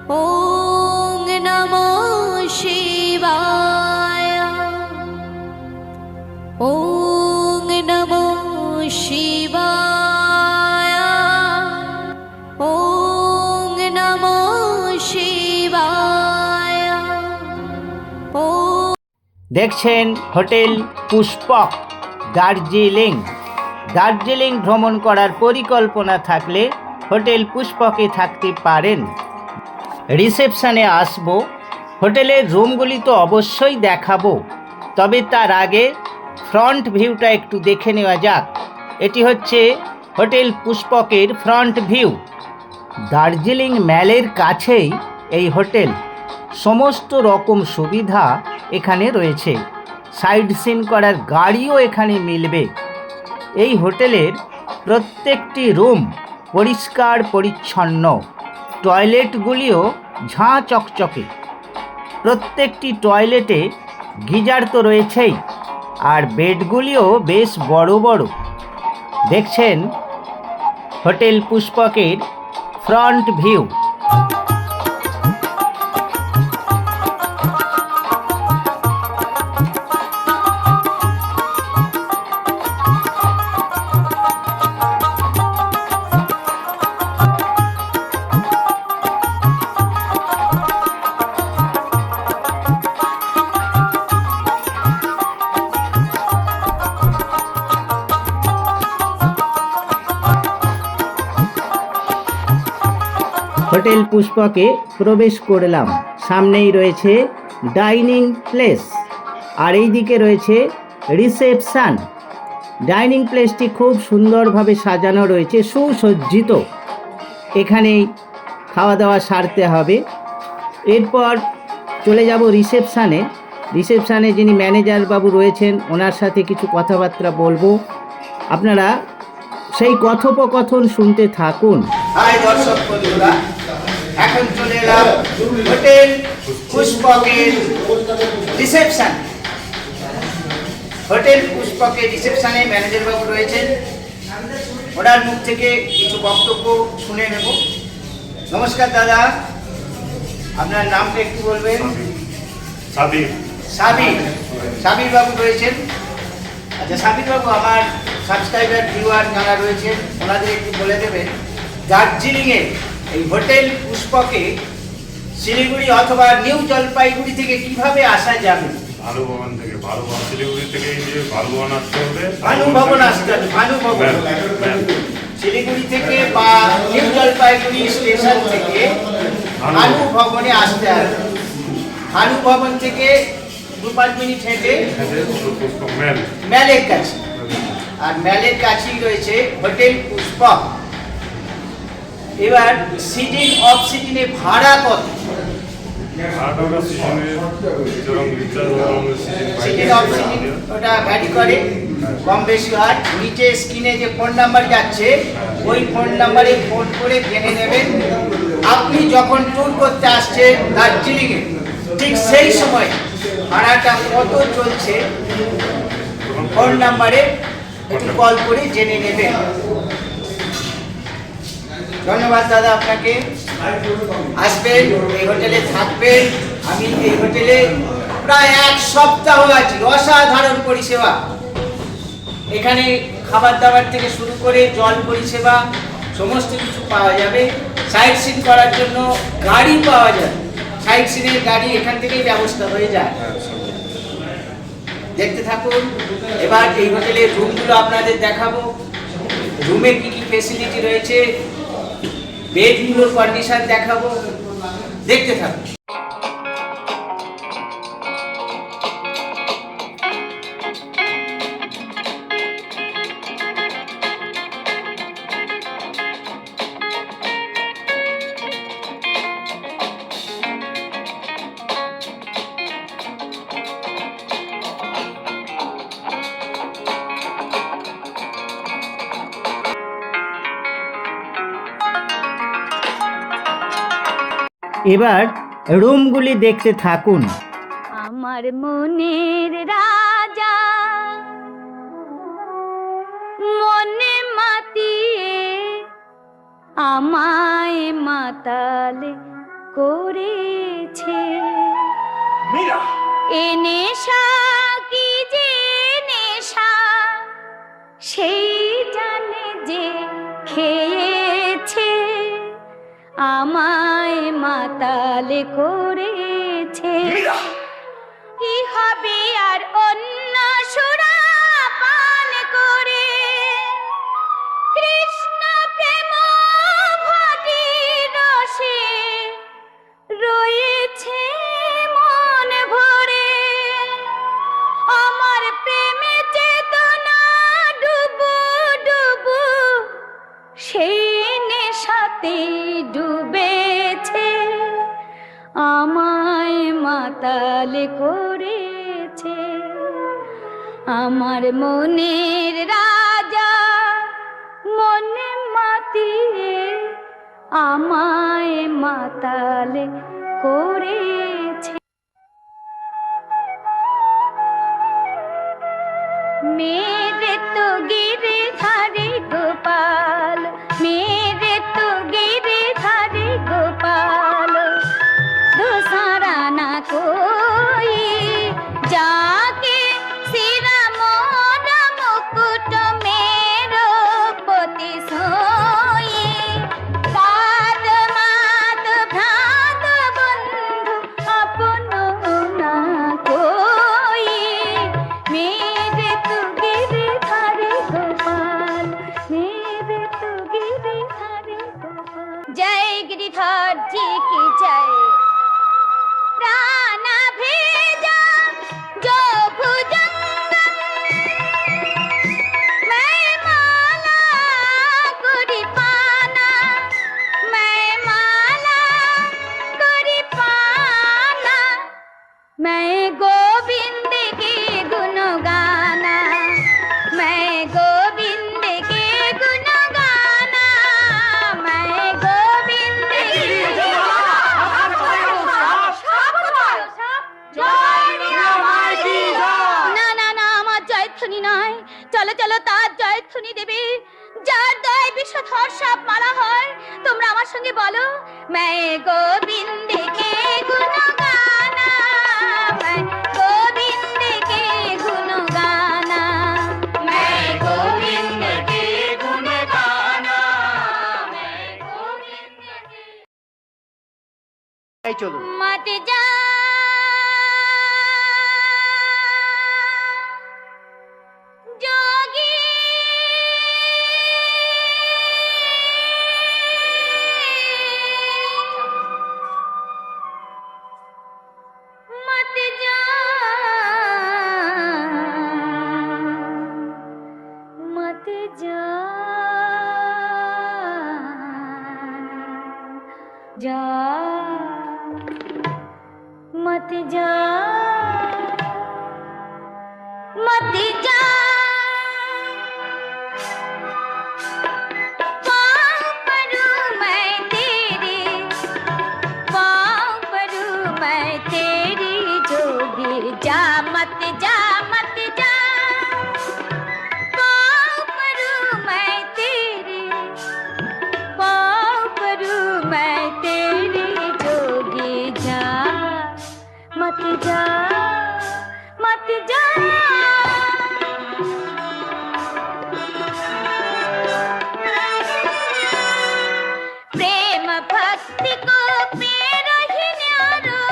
ওং নমো শিবায়। ওং নমো শিবায়। ওং নমো শিবায়। দেখছেন হোটেল পুষ্পক, দার্জিলিং। দার্জিলিং ভ্রমণ করার পরিকল্পনা থাকলে হোটেল পুষ্পকে থাকতে পারেন। রিসেপশনে আসবো, হোটেলের রুমগুলি তো অবশ্যই দেখাবো, তবে তার আগে ফ্রন্ট ভিউটা একটু দেখে নেওয়া যাক। এটি হচ্ছে হোটেল পুষ্পকের ফ্রন্ট ভিউ। দার্জিলিং ম্যালের কাছেই এই হোটেল। সমস্ত রকম সুবিধা এখানে রয়েছে। সাইড সিন করার গাড়িও এখানে মিলবে। এই হোটেলের প্রত্যেকটি রুম পরিষ্কার পরিচ্ছন্ন, টয়লেটগুলিও ঝাঁ চকচকে। প্রত্যেকটি টয়লেটে গিজার তো রয়েছেই, আর বেডগুলিও বেশ বড় বড়। দেখছেন হোটেল পুষ্পকের ফ্রন্ট ভিউ। হোটেল পুষ্পকে প্রবেশ করলাম। সামনেই রয়েছে ডাইনিং প্লেস, আর এই দিকে রয়েছে রিসেপশন। ডাইনিং প্লেসটি খুব সুন্দরভাবে সাজানো রয়েছে, সুসজ্জিত। এখানেই খাওয়া দাওয়া সারতে হবে। এরপর চলে যাব রিসেপশানে। রিসেপশানে যিনি ম্যানেজার বাবু রয়েছেন, ওনার সাথে কিছু কথাবার্তা বলবো। আপনারা সেই কথোপকথন শুনতে থাকুন। হাই দর্শক বন্ধুরা, এখন চলে এলাম হোটেল পুষ্পকের রিসেপশন। হোটেল পুষ্পকের রিসেপশনে ম্যানেজার বাবু রয়েছেন, ওনার মুখ থেকে কিছু বক্তব্য শুনে নেব। নমস্কার দাদা, আপনার নামটা একটু বলবেন? সাবির। সাবির, সাবির বাবু রয়েছেন। আচ্ছা সাবির বাবু, আমার সাবস্ক্রাইবার ভিউয়ার যারা রয়েছেন ওনাদের একটু বলে দেবেন, দার্জিলিংয়ে এই হোটেল পুষ্পকে শিলিগুড়ি অথবা নিউ জলপাইগুড়ি থেকে কিভাবে আসা যাবে? ভানুভবন থেকে, ভানুভবন শিলিগুড়ি থেকে ভানুভবন আসতে হবে। ভানুভবন আসতে হবে, ভানুভবন শিলিগুড়ি থেকে বা নিউ জলপাইগুড়ি স্টেশন থেকে ভানুভবনে আসতে হবে। ভানুভবন থেকে 2-5 মিনিট হেঁটে ম্যালের কাছে, আর ম্যালের কাছেই রয়েছে হোটেল পুষ্পক। এবার সিজন অফ সিজনে ভাড়া কত? সিজন অফ সিজন ওটা ভ্যারি করে, কম বেশি হয়। নিচে স্ক্রিনে যে ফোন নাম্বার যাচ্ছে, ওই ফোন নাম্বারে ফোন করে জেনে নেবেন আপনি যখন ট্যুর করতে আসছেন দার্জিলিংয়ে, ঠিক সেই সময় ভাড়াটা কত চলছে ফোন নাম্বারে একটু কল করে জেনে নেবেন। ধন্যবাদ দাদা আপনাকে। আসবেন, এই হোটেলে থাকবেন। আমি এই হোটেলে প্রায় 1 সপ্তাহ আছি। অসাধারণ পরিষেবা। এখানে খাবার দাবার থেকে শুরু করে জল পরিষেবা সমস্ত কিছু পাওয়া যাবে। সাইট সিন করার জন্য গাড়ি পাওয়া যায়, সাইট সিনের গাড়ি এখান থেকেই ব্যবস্থা হয়ে যায়। দেখতে থাকুন। এবার এই হোটেলের রুমগুলো আপনাদের দেখাবো। রুমে কি কি ফেসিলিটি রয়েছে, বেডগুলোর কন্ডিশন দেখাবো। দেখতে থাকুন। এবার রুমগুলি দেখতে থাকুন। আমার মনের রাজা মনে মাতিয়ে আমায় মাতালে করেছে। মীরা এ নেশা কি যে নেশা, সেই জানে যে খেয়েছে, আমায় মাতাল করেছে। কি হবে আর অন্য সুরা পান করে, কৃষ্ণ প্রেম ঘটি রসে রয়েছে মন ভরে। আমার প্রেমে চেতনা ডুবু ডুবু, সেই নেশাতে ডুবেছে, আমায় মাতাল করেছে। আমার মনের রাজা মনে মাতিয়ে আমায় মাতাল করেছে। मेरे तो गिरधारी गोपाल, मेरे तो गिरधारी गोपाल, दूसरा ना कोई, जाके सिरा मोरा मुकुट मेरो पोती सोई। काद माद भ्रात बंधु अपनो ना कोई, मेरे तो गिरधारी गोपाल, मेरे तो गिरधारी गोपाल। जय गिरिधर जी की जय। प्राण भेजा जो भुजंग, मैं माला कुरी पाना, मैं माला कुरी पाना, मैं गोविंद के गुण गाना, मैं गोविंद के गुण गाना, मैं गोविंद के না না না, আমার জয়ধ্বনি নয়, চলো চলো তার জয়ধ্বনি দেবে, যার দয় বিষধর সাপ মারা হয়। তোমরা আমার সঙ্গে বলো, मैं गोविंद के गुण गाना, मैं गोविंद के गुण गाना, मैं गोविंद के गुण गाना, मैं गोविंद के। এই চলুন। मत जा जोगी, मत जा, मत जा, जा मत जा, मत जा। पाँव परूं मैं तेरे, पाँव परूं मैं तेरी जोगी, जा मत जा, मत जा। पाँव परूं मैं तेरे, पाँव परूं मैं तेरी जोगी, जा मत जा, मत जा। प्रेम भक्ति को पेरो ही न्यारो,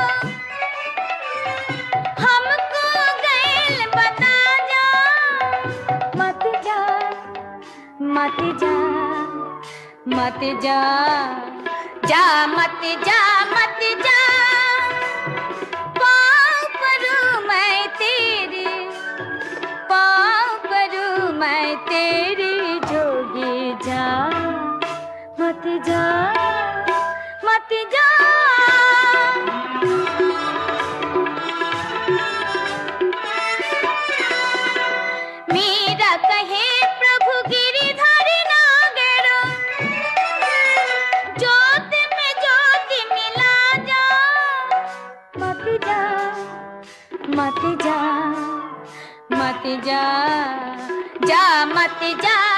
हमको गैल बता जा, मत जा, मत जा, मत जा, जा मत जा, मत जा। पाँव परूं मैं तेरे, पाँव परूं मैं तेरी जोगी, जा मत जा, मत जा। मीरा कहे प्रभु गिरिधारी नागर, ज्योत में ज्योति मिला जा, मत जा, मत जा, मत जा, जा मत जा।